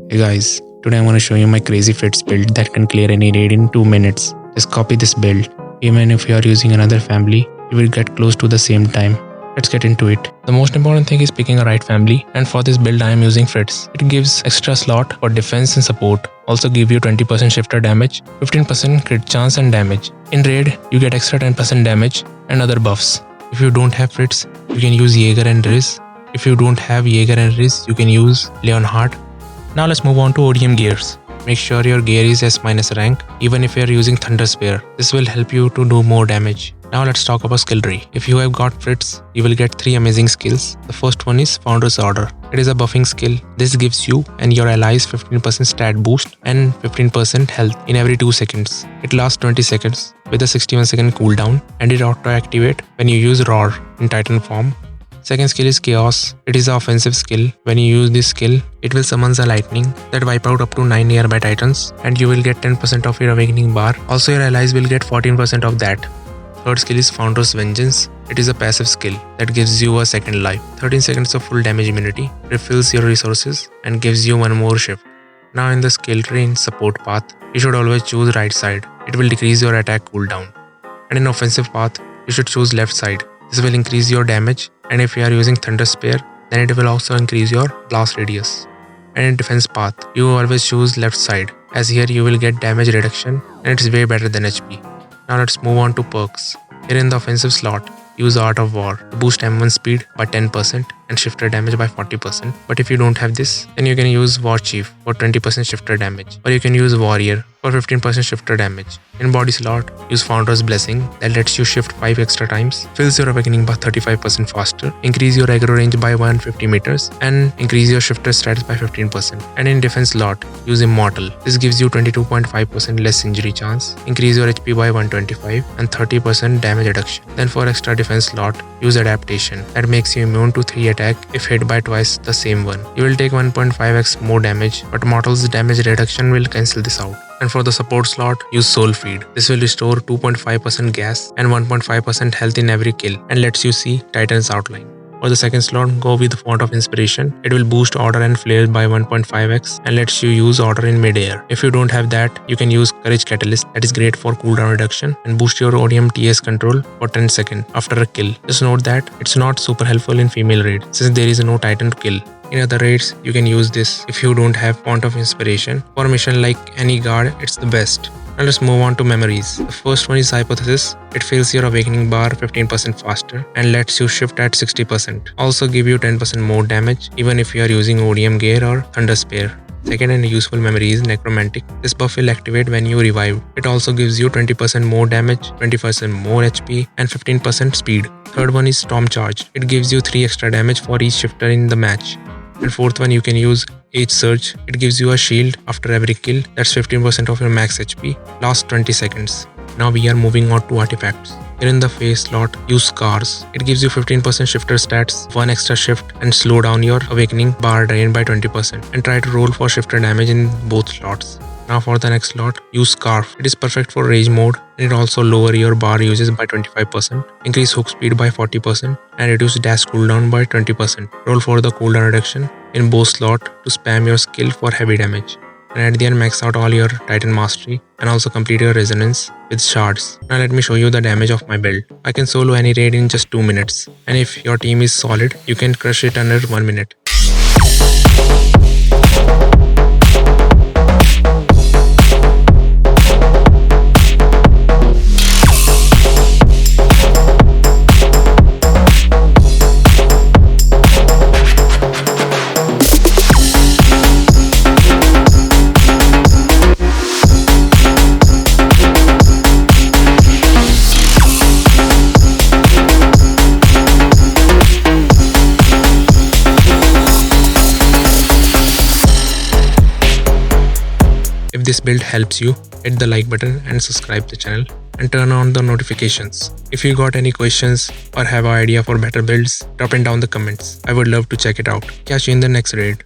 Hey guys, today I'm going to show you my crazy Fritz build that can clear any raid in 2 minutes. Just copy this build. Even if you are using another family, you will get close to the same time. Let's get into it. The most important thing is picking a right family, and for this build I am using Fritz. It gives extra slot for defense and support. Also give you 20% shifter damage, 15% crit chance and damage. In raid, you get extra 10% damage and other buffs. If you don't have Fritz, you can use Jaeger and Riz. If you don't have Jaeger and Riz, you can use Leonhardt. Now let's move on to ODM gears. Make sure your gear is S- rank even if you are using Thunder Spear. This will help you to do more damage. Now let's talk about skill tree. If you have got Fritz, you will get 3 amazing skills. The first one is Founder's Order. It is a buffing skill. This gives you and your allies 15% stat boost and 15% health in every 2 seconds. It lasts 20 seconds with a 61-second cooldown, and it auto-activate when you use Roar in Titan form. Second skill is Chaos. It is an offensive skill. When you use this skill, it will summon a lightning that wipe out up to 9 nearby titans, and you will get 10% of your awakening bar. Also, your allies will get 14% of that. Third skill is Founder's Vengeance. It is a passive skill that gives you a second life, 13 seconds of full damage immunity, refills your resources, and gives you one more shift. Now in the skill tree in support path, you should always choose right side. It will decrease your attack cooldown. And in offensive path, you should choose left side. This will increase your damage, and if you are using Thunder Spear, then it will also increase your blast radius. And in defense path, you always choose left side, as here you will get damage reduction and it's way better than HP. Now let's move on to perks. Here in the offensive slot, use Art of War to boost M1 speed by 10% and shifter damage by 40%. But if you don't have this, then you can use War Chief for 20% shifter damage, or you can use Warrior for 15% shifter damage. In body slot, use Founder's Blessing that lets you shift 5 extra times, fills your awakening by 35% faster, increase your aggro range by 150 meters, and increase your shifter stats by 15%. And in defense slot, use Immortal. This gives you 22.5% less injury chance, increase your HP by 125, and 30% damage reduction. Then for extra defense slot, use Adaptation that makes you immune to 3 attack if hit by twice the same one. You will take 1.5x more damage, but Mortal's damage reduction will cancel this out. And for the support slot, use Soul Feed. This will restore 2.5% gas and 1.5% health in every kill and lets you see Titan's outline. For the second slot, go with Font of Inspiration. It will boost Order and Flare by 1.5x and lets you use Order in mid-air. If you don't have that, you can use Courage Catalyst that is great for cooldown reduction and boost your ODM TS control for 10 seconds after a kill. Just note that it's not super helpful in female raid since there is no Titan to kill. In other raids, you can use this if you don't have Font of Inspiration. For a mission like any guard, it's the best. Now let's move on to memories. The first one is Hypothesis. It fills your awakening bar 15% faster and lets you shift at 60%. Also give you 10% more damage even if you are using ODM gear or Thunder Spear. Second and useful memory is Necromantic. This buff will activate when you revive. It also gives you 20% more damage, 20% more HP, and 15% speed. Third one is Storm Charge. It gives you 3 extra damage for each shifter in the match. And fourth one, you can use Age Surge. It gives you a shield after every kill. That's 15% of your max HP. Lasts 20 seconds. Now we are moving on to artifacts. Here in the face slot, use Scars. It gives you 15% shifter stats, 1 extra shift, and slow down your awakening bar drain by 20%. And try to roll for shifter damage in both slots. Now for the next slot, use Scarf. It is perfect for rage mode, and it also lower your bar uses by 25%, increase hook speed by 40%, and reduce dash cooldown by 20%. Roll for the cooldown reduction in both slot to spam your skill for heavy damage. And at the end, max out all your Titan Mastery and also complete your Resonance with Shards. Now let me show you the damage of my build. I can solo any raid in just 2 minutes, and if your team is solid, you can crush it under 1 minute. If this build helps you, hit the like button and subscribe the channel and turn on the notifications. If you got any questions or have an idea for better builds, drop it down the comments. I would love to check it out. Catch you in the next raid.